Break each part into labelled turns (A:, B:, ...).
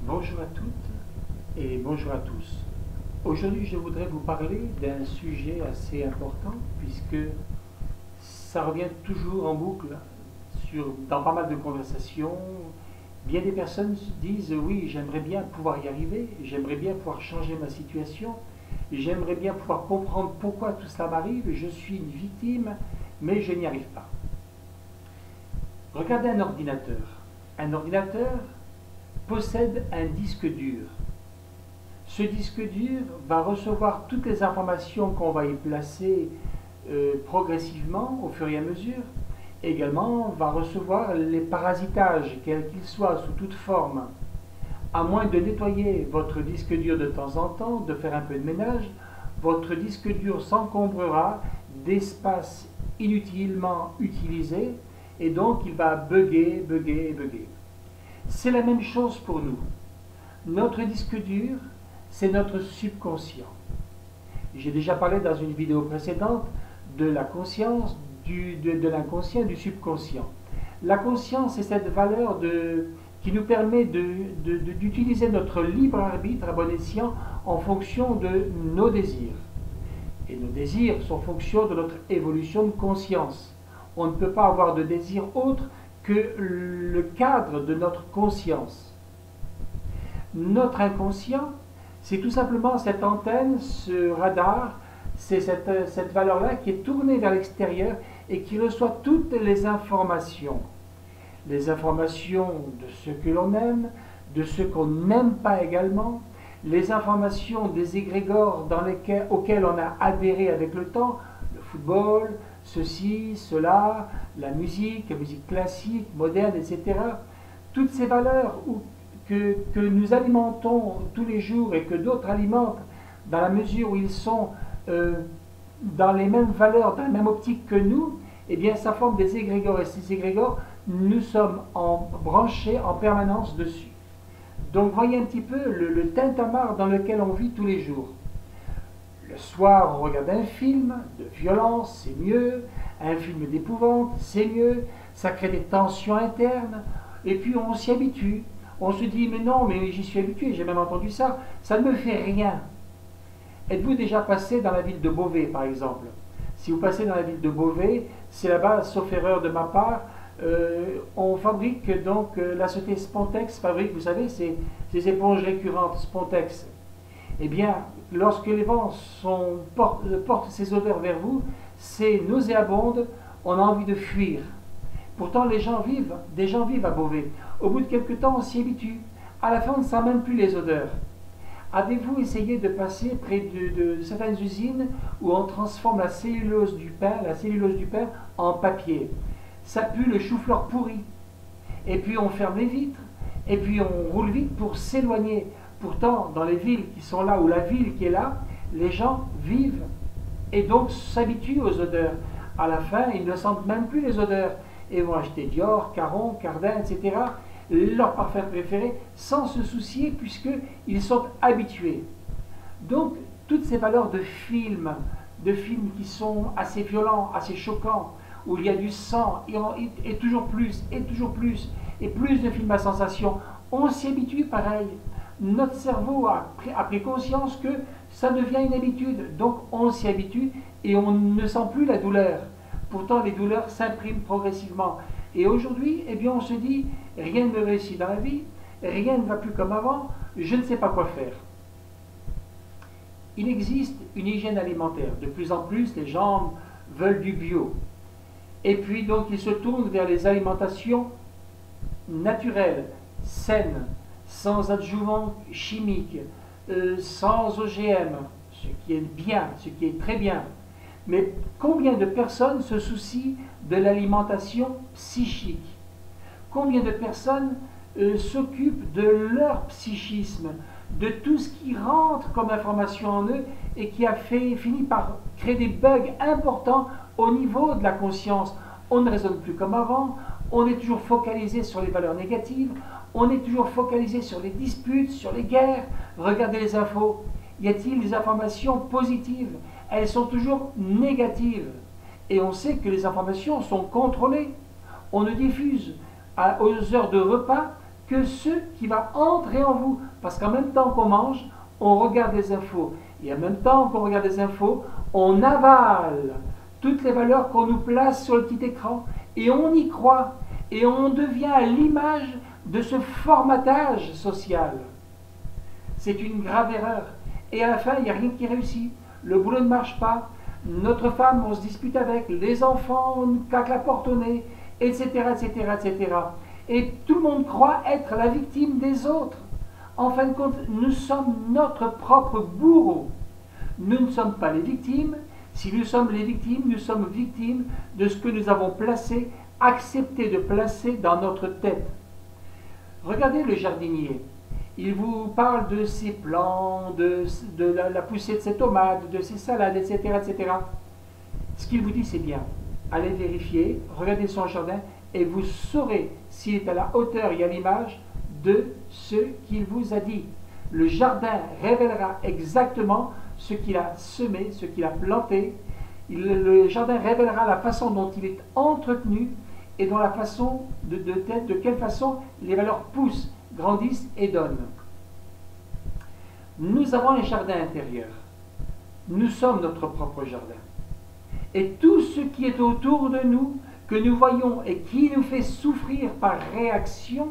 A: Bonjour à toutes et bonjour à tous. Aujourd'hui, je voudrais vous parler d'un sujet assez important puisque ça revient toujours en boucle dans pas mal de conversations. Bien des personnes disent oui, j'aimerais bien pouvoir y arriver, j'aimerais bien pouvoir changer ma situation, j'aimerais bien pouvoir comprendre pourquoi tout cela m'arrive, je suis une victime, mais je n'y arrive pas. Regardez un ordinateur. Un ordinateur possède un disque dur. Ce disque dur va recevoir toutes les informations qu'on va y placer progressivement au fur et à mesure. Également, va recevoir les parasitages, quels qu'ils soient, sous toute forme. À moins de nettoyer votre disque dur de temps en temps, de faire un peu de ménage, votre disque dur s'encombrera d'espace inutilement utilisé et donc il va bugger, bugger et bugger. C'est la même chose pour nous. Notre disque dur, c'est notre subconscient. J'ai déjà parlé dans une vidéo précédente de la conscience, de l'inconscient et du subconscient. La conscience, c'est cette valeur qui nous permet d'utiliser notre libre arbitre à bon escient en fonction de nos désirs. Et nos désirs sont en fonction de notre évolution de conscience. On ne peut pas avoir de désir autre que le cadre de notre conscience. Notre inconscient, c'est tout simplement cette antenne, ce radar, c'est cette valeur-là qui est tournée vers l'extérieur et qui reçoit toutes les informations. Les informations de ce que l'on aime, de ce qu'on n'aime pas également, les informations des égrégores auxquels on a adhéré avec le temps, le football, ceci, cela, la musique classique, moderne, etc. Toutes ces valeurs que nous alimentons tous les jours et que d'autres alimentent dans la mesure où ils sont dans les mêmes valeurs, dans la même optique que nous, eh bien ça forme des égrégores et ces égrégores, nous sommes branchés en permanence dessus. Donc voyez un petit peu le tintamarre dans lequel on vit tous les jours. Le soir, on regarde un film de violence, c'est mieux. Un film d'épouvante, c'est mieux. Ça crée des tensions internes. Et puis on s'y habitue. On se dit, mais non, mais j'y suis habitué, j'ai même entendu ça. Ça ne me fait rien. Êtes-vous déjà passé dans la ville de Beauvais, par exemple? Si vous passez dans la ville de Beauvais, c'est là-bas, sauf erreur de ma part, on fabrique donc, la société Spontex fabrique, vous savez, ces éponges récurrentes Spontex. Eh bien, lorsque les vents portent ces odeurs vers vous, c'est nauséabonde, on a envie de fuir. Pourtant, des gens vivent à Beauvais. Au bout de quelques temps, on s'y habitue. À la fin, on ne sent même plus les odeurs. Avez-vous essayé de passer près de certaines usines où on transforme la cellulose du pain en papier? Ça pue le chou-fleur pourri. Et puis on ferme les vitres, et puis on roule vite pour s'éloigner. Pourtant, dans les villes qui sont là, ou la ville qui est là, les gens vivent et donc s'habituent aux odeurs. À la fin, ils ne sentent même plus les odeurs et vont acheter Dior, Caron, Cardin, etc., leur parfum préféré, sans se soucier puisqu'ils sont habitués. Donc, toutes ces valeurs de films qui sont assez violents, assez choquants, où il y a du sang, et toujours plus, et toujours plus, et plus de films à sensation, on s'y habitue pareil. Notre cerveau a pris conscience que ça devient une habitude, donc on s'y habitue et on ne sent plus la douleur. Pourtant, les douleurs s'impriment progressivement. Et aujourd'hui, eh bien, on se dit, rien ne me réussit dans la vie, rien ne va plus comme avant, je ne sais pas quoi faire. Il existe une hygiène alimentaire. De plus en plus, les gens veulent du bio. Et puis, donc, ils se tournent vers les alimentations naturelles, saines, sans adjuvants chimiques, sans OGM, ce qui est bien, ce qui est très bien. Mais combien de personnes se soucient de l'alimentation psychique? Combien de personnes s'occupent de leur psychisme, de tout ce qui rentre comme information en eux et qui a fini par créer des bugs importants au niveau de la conscience? On ne raisonne plus comme avant, on est toujours focalisé sur les valeurs négatives, on est toujours focalisé sur les disputes, sur les guerres. Regardez les infos. Y a-t-il des informations positives? Elles sont toujours négatives. Et on sait que les informations sont contrôlées. On ne diffuse aux heures de repas que ce qui va entrer en vous. Parce qu'en même temps qu'on mange, on regarde les infos. Et en même temps qu'on regarde les infos, on avale toutes les valeurs qu'on nous place sur le petit écran. Et on y croit. Et on devient à l'image de ce formatage social. C'est une grave erreur. Et à la fin, il n'y a rien qui réussit. Le boulot ne marche pas. Notre femme, on se dispute avec. Les enfants, on nous claque la porte au nez, etc., etc., etc. Et tout le monde croit être la victime des autres. En fin de compte, nous sommes notre propre bourreau. Nous ne sommes pas les victimes. Si nous sommes les victimes, nous sommes victimes de ce que nous avons placé, accepté de placer dans notre tête. Regardez le jardinier. Il vous parle de ses plants, de la poussée de ses tomates, de ses salades, etc., etc. Ce qu'il vous dit, c'est bien. Allez vérifier, regardez son jardin, et vous saurez s'il est à la hauteur et à l'image de ce qu'il vous a dit. Le jardin révélera exactement ce qu'il a semé, ce qu'il a planté. Le jardin révélera la façon dont il est entretenu et dans la façon de quelle façon les valeurs poussent, grandissent et donnent. Nous avons un jardin intérieur. Nous sommes notre propre jardin. Et tout ce qui est autour de nous, que nous voyons et qui nous fait souffrir par réaction,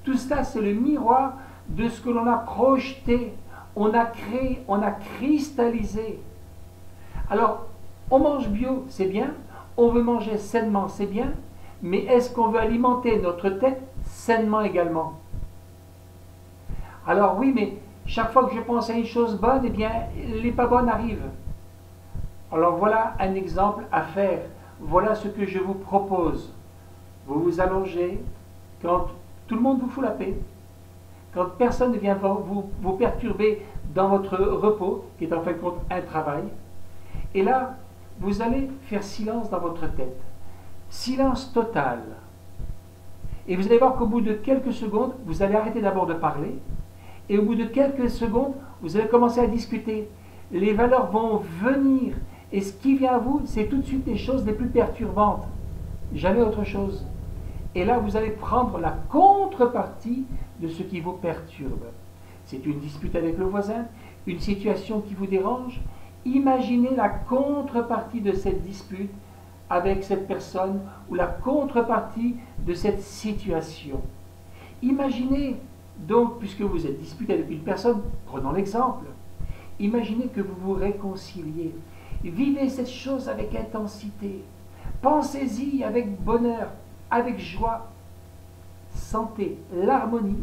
A: tout cela c'est le miroir de ce que l'on a projeté, on a créé, on a cristallisé. Alors, on mange bio, c'est bien, on veut manger sainement, c'est bien, mais est-ce qu'on veut alimenter notre tête sainement également? Alors oui, mais chaque fois que je pense à une chose bonne, eh bien, les pas bonnes arrivent. Alors voilà un exemple à faire. Voilà ce que je vous propose. Vous vous allongez quand tout le monde vous fout la paix, quand personne ne vient vous perturber dans votre repos, qui est en fin de compte un travail. Et là, vous allez faire silence dans votre tête. Silence total. Et vous allez voir qu'au bout de quelques secondes, vous allez arrêter d'abord de parler. Et au bout de quelques secondes, vous allez commencer à discuter. Les valeurs vont venir. Et ce qui vient à vous, c'est tout de suite les choses les plus perturbantes. Jamais autre chose. Et là, vous allez prendre la contrepartie de ce qui vous perturbe. C'est une dispute avec le voisin, une situation qui vous dérange. Imaginez la contrepartie de cette dispute avec cette personne ou la contrepartie de cette situation. Imaginez donc, puisque vous êtes disputé avec une personne, prenons l'exemple, imaginez que vous vous réconciliez. Vivez cette chose avec intensité. Pensez-y avec bonheur, avec joie. Sentez l'harmonie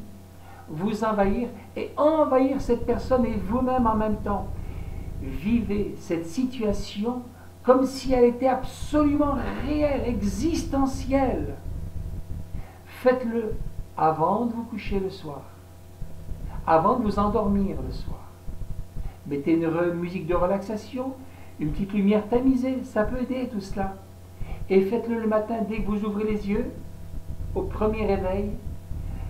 A: vous envahir et envahir cette personne et vous-même en même temps. Vivez cette situation comme si elle était absolument réelle, existentielle. Faites-le avant de vous coucher le soir, avant de vous endormir le soir. Mettez une musique de relaxation, une petite lumière tamisée, ça peut aider tout cela. Et faites-le le matin dès que vous ouvrez les yeux, au premier réveil.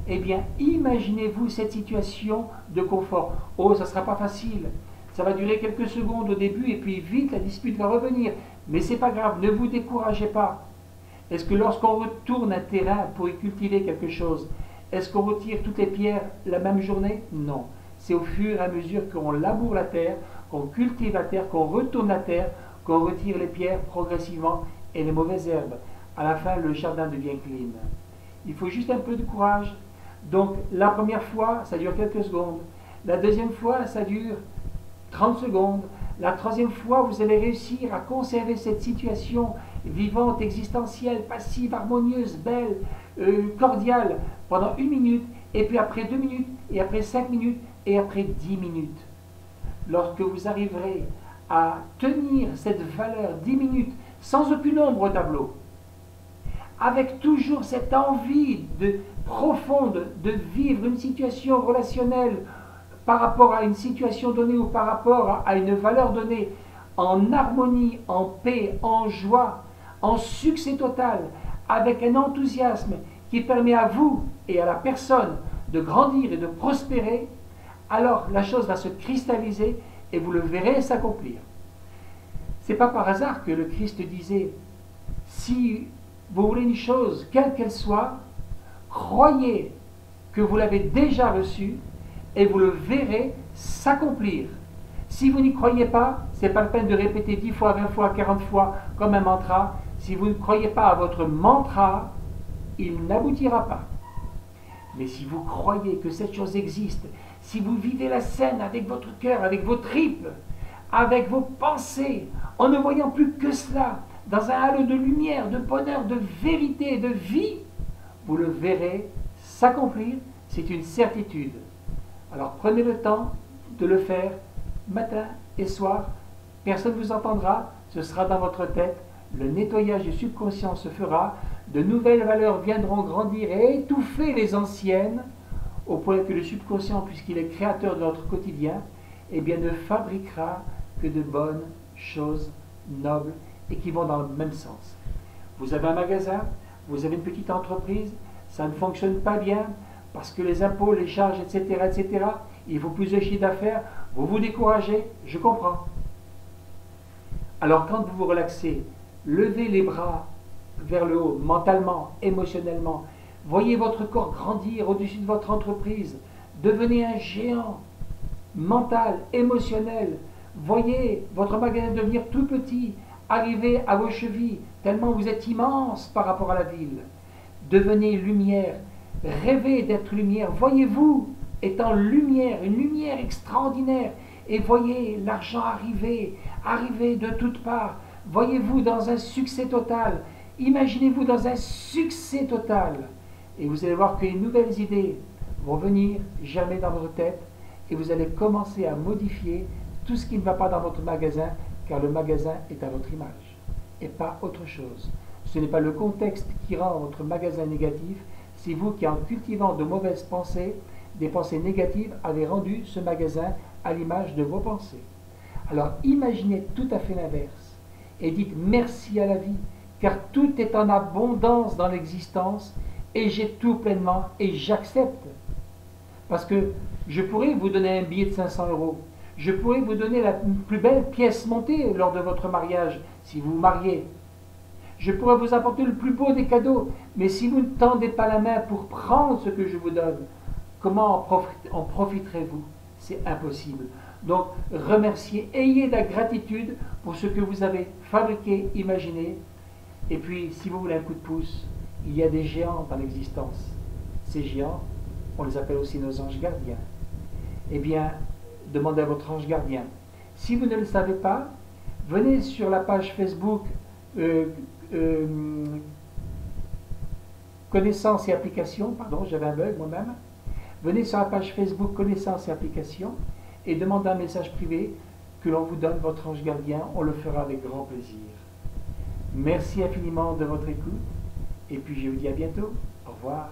A: Eh bien, imaginez-vous cette situation de confort. Oh, ça ne sera pas facile. Ça va durer quelques secondes au début et puis vite la dispute va revenir. Mais c'est pas grave, ne vous découragez pas. Est-ce que lorsqu'on retourne un terrain pour y cultiver quelque chose, est-ce qu'on retire toutes les pierres la même journée? Non. C'est au fur et à mesure qu'on laboure la terre, qu'on cultive la terre, qu'on retourne la terre, qu'on retire les pierres progressivement et les mauvaises herbes. À la fin, le jardin devient clean. Il faut juste un peu de courage. Donc, la première fois, ça dure quelques secondes. La deuxième fois, ça dure 30 secondes. La troisième fois, vous allez réussir à conserver cette situation vivante, existentielle, passive, harmonieuse, belle, cordiale, pendant 1 minute, et puis après 2 minutes, et après 5 minutes, et après 10 minutes. Lorsque vous arriverez à tenir cette valeur 10 minutes, sans aucune ombre au tableau, avec toujours cette envie profonde de vivre une situation relationnelle par rapport à une situation donnée ou par rapport à une valeur donnée, en harmonie, en paix, en joie, en succès total, avec un enthousiasme qui permet à vous et à la personne de grandir et de prospérer, alors la chose va se cristalliser et vous le verrez s'accomplir. C'est pas par hasard que le Christ disait, si vous voulez une chose, quelle qu'elle soit, croyez que vous l'avez déjà reçu et vous le verrez s'accomplir. Si vous n'y croyez pas, ce n'est pas la peine de répéter 10 fois, 20 fois, 40 fois comme un mantra. Si vous ne croyez pas à votre mantra, il n'aboutira pas. Mais si vous croyez que cette chose existe, si vous vivez la scène avec votre cœur, avec vos tripes, avec vos pensées, en ne voyant plus que cela, dans un halo de lumière, de bonheur, de vérité, de vie, vous le verrez s'accomplir, c'est une certitude. Alors prenez le temps de le faire matin et soir, personne ne vous entendra, ce sera dans votre tête, le nettoyage du subconscient se fera, de nouvelles valeurs viendront grandir et étouffer les anciennes, au point que le subconscient, puisqu'il est créateur de notre quotidien, eh bien ne fabriquera que de bonnes choses nobles et qui vont dans le même sens. Vous avez un magasin, vous avez une petite entreprise, ça ne fonctionne pas bien, parce que les impôts, les charges, etc., il faut plus de chiffre d'affaires, vous vous découragez, je comprends. Alors quand vous vous relaxez, levez les bras vers le haut, mentalement, émotionnellement, voyez votre corps grandir au-dessus de votre entreprise, devenez un géant mental, émotionnel, voyez votre magasin devenir tout petit, arriver à vos chevilles, tellement vous êtes immense par rapport à la ville. Devenez lumière, rêvez d'être lumière, voyez-vous étant lumière, une lumière extraordinaire, et voyez l'argent arriver, arriver de toutes parts, voyez-vous dans un succès total, imaginez-vous dans un succès total, et vous allez voir que les nouvelles idées vont venir jamais dans votre tête, et vous allez commencer à modifier tout ce qui ne va pas dans votre magasin, car le magasin est à votre image, et pas autre chose. Ce n'est pas le contexte qui rend votre magasin négatif, c'est vous qui, en cultivant de mauvaises pensées, des pensées négatives, avez rendu ce magasin à l'image de vos pensées. Alors imaginez tout à fait l'inverse, et dites merci à la vie, car tout est en abondance dans l'existence, et j'ai tout pleinement, et j'accepte. Parce que je pourrais vous donner un billet de 500 €, je pourrais vous donner la plus belle pièce montée lors de votre mariage, si vous vous mariez. Je pourrais vous apporter le plus beau des cadeaux, mais si vous ne tendez pas la main pour prendre ce que je vous donne, comment en profiterez-vous? C'est impossible. Donc, remerciez, ayez de la gratitude pour ce que vous avez fabriqué, imaginé. Et puis, si vous voulez un coup de pouce, il y a des géants dans l'existence. Ces géants, on les appelle aussi nos anges gardiens. Eh bien, demandez à votre ange gardien. Si vous ne le savez pas, venez sur la page Facebook Connaissances et applications, pardon, j'avais un bug moi-même. Venez sur la page Facebook Connaissances et applications et demandez un message privé que l'on vous donne votre ange gardien, on le fera avec grand plaisir. Merci infiniment de votre écoute et puis je vous dis à bientôt. Au revoir.